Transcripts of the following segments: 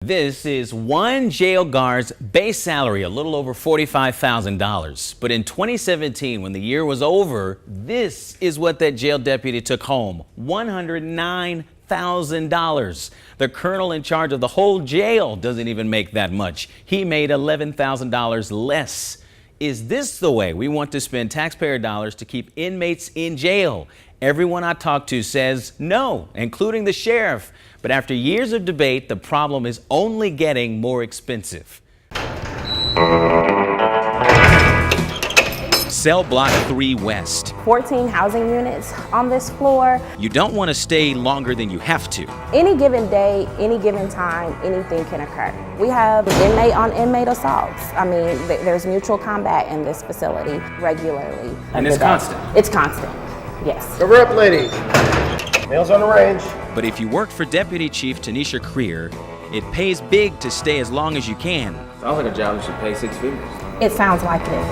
This is one jail guard's base salary, a little over $45,000. But in 2017, when the year was over, this is what that jail deputy took home, $109,000. The colonel in charge of the whole jail doesn't even make that much. He made $11,000 less. Is this the way we want to spend taxpayer dollars to keep inmates in jail? Everyone I talk to says no, including the sheriff. But after years of debate, the problem is only getting more expensive. Cell Block 3 West. 14 housing units on this floor. You don't want to stay longer than you have to. Any given day, any given time, anything can occur. We have inmate on inmate assaults. I mean, there's mutual combat in this facility regularly. And it's constant? It's constant, yes. Cover up, ladies. Nails on the range. But if you work for Deputy Chief Tanisha Creer, it pays big to stay as long as you can. Sounds like a job that should pay six figures. It sounds like it.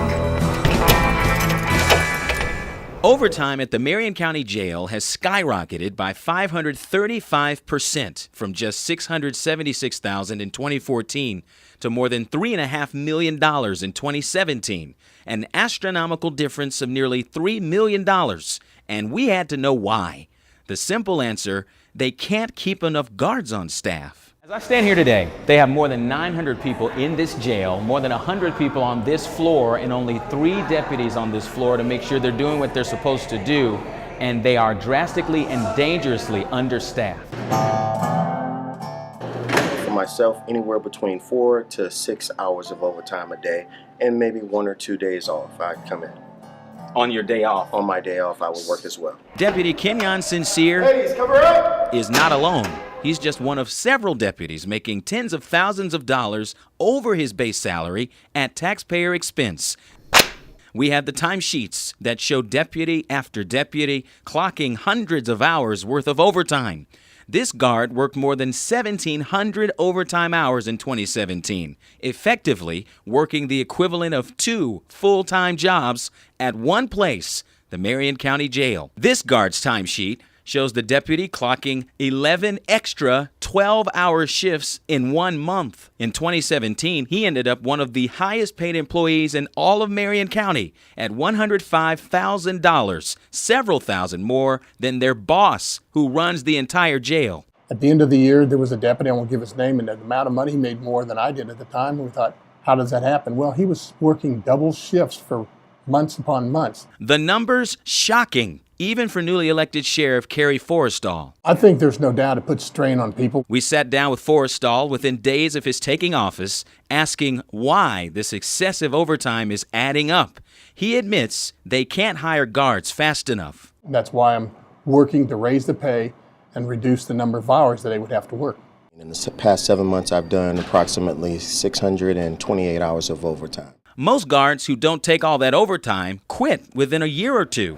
Overtime at the Marion County Jail has skyrocketed by 535% from just $676,000 in 2014 to more than $3.5 million in 2017, an astronomical difference of nearly $3 million. And we had to know why. The simple answer, they can't keep enough guards on staff. As I stand here today, they have more than 900 people in this jail, more than 100 people on this floor, and only 3 deputies on this floor to make sure they're doing what they're supposed to do, and they are drastically and dangerously understaffed. For myself, anywhere between 4 to 6 hours of overtime a day, and maybe 1 or 2 days off, I'd come in. On your day off? On my day off, I would work as well. Deputy Kenyon Sincere Ladies, cover up! is not alone. He's just one of several deputies making tens of thousands of dollars over his base salary at taxpayer expense. We have the timesheets that show deputy after deputy clocking hundreds of hours worth of overtime. This guard worked more than 1,700 overtime hours in 2017, effectively working the equivalent of 2 full-time jobs at one place, the Marion County Jail. This guard's timesheet shows the deputy clocking 11 extra 12-hour shifts in 1 month. In 2017, he ended up one of the highest paid employees in all of Marion County at $105,000, several thousand more than their boss, who runs the entire jail. At the end of the year, there was a deputy, I won't give his name, and the amount of money he made more than I did at the time. And we thought, how does that happen? Well, he was working double shifts for months upon months. The numbers shocking, even for newly elected Sheriff Kerry Forrestall. I think there's no doubt it puts strain on people. We sat down with Forrestall within days of his taking office, asking why this excessive overtime is adding up. He admits they can't hire guards fast enough. That's why I'm working to raise the pay and reduce the number of hours that they would have to work. In the past 7 months, I've done approximately 628 hours of overtime. Most guards who don't take all that overtime quit within a year or two,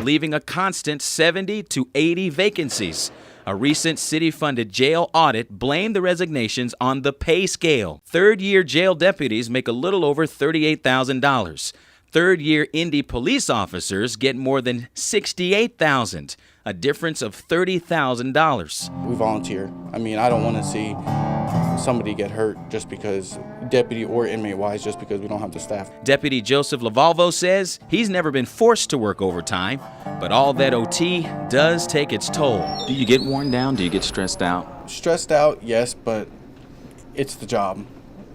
leaving a constant 70 to 80 vacancies. A recent city-funded jail audit blamed the resignations on the pay scale. Third-year jail deputies make a little over $38,000. Third-year Indy police officers get more than $68,000, a difference of $30,000. We volunteer. I mean, I don't want to see somebody get hurt just because, deputy or inmate-wise, just because we don't have the staff. Deputy Joseph Lavalvo says he's never been forced to work overtime, but all that OT does take its toll. Do you get worn down? Do you get stressed out? Stressed out, yes, but it's the job.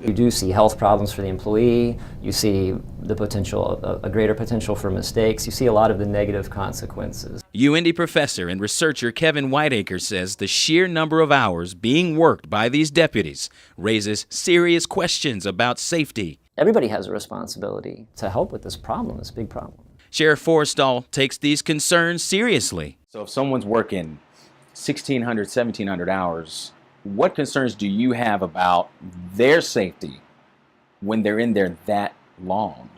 You do see health problems for the employee. You see the potential, a greater potential for mistakes. You see a lot of the negative consequences. UIndy professor and researcher Kevin Whiteacre says the sheer number of hours being worked by these deputies raises serious questions about safety. Everybody has a responsibility to help with this problem, this big problem. Sheriff Forrestall takes these concerns seriously. So if someone's working 1,600, 1,700 hours, what concerns do you have about their safety when they're in there that long?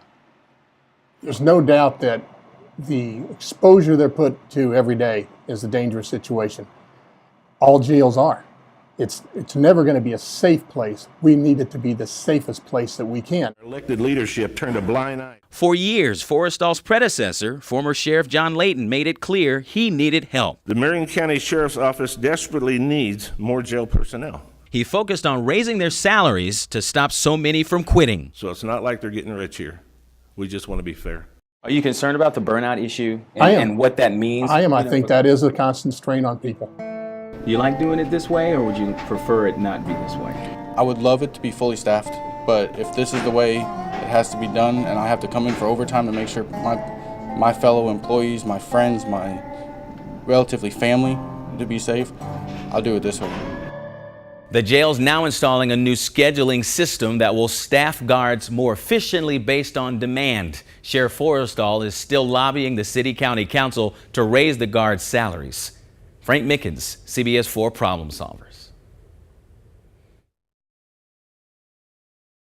There's no doubt that the exposure they're put to every day is a dangerous situation. All jails are. It's never going to be a safe place. We need it to be the safest place that we can. Elected leadership turned a blind eye. For years, Forrestall's predecessor, former Sheriff John Layton, made it clear he needed help. The Marion County Sheriff's Office desperately needs more jail personnel. He focused on raising their salaries to stop so many from quitting. So it's not like they're getting rich here. We just want to be fair. Are you concerned about the burnout issue and, I am. and what that means? I am. I think that is a constant strain on people. You like doing it this way, or would you prefer it not be this way? I would love it to be fully staffed, but if this is the way it has to be done and I have to come in for overtime to make sure my fellow employees, my friends, my relatively family to be safe, I'll do it this way. The jail's now installing a new scheduling system that will staff guards more efficiently based on demand. Sheriff Forrestal is still lobbying the City-County Council to raise the guards' salaries. Frank Mickens, CBS 4 Problem Solvers.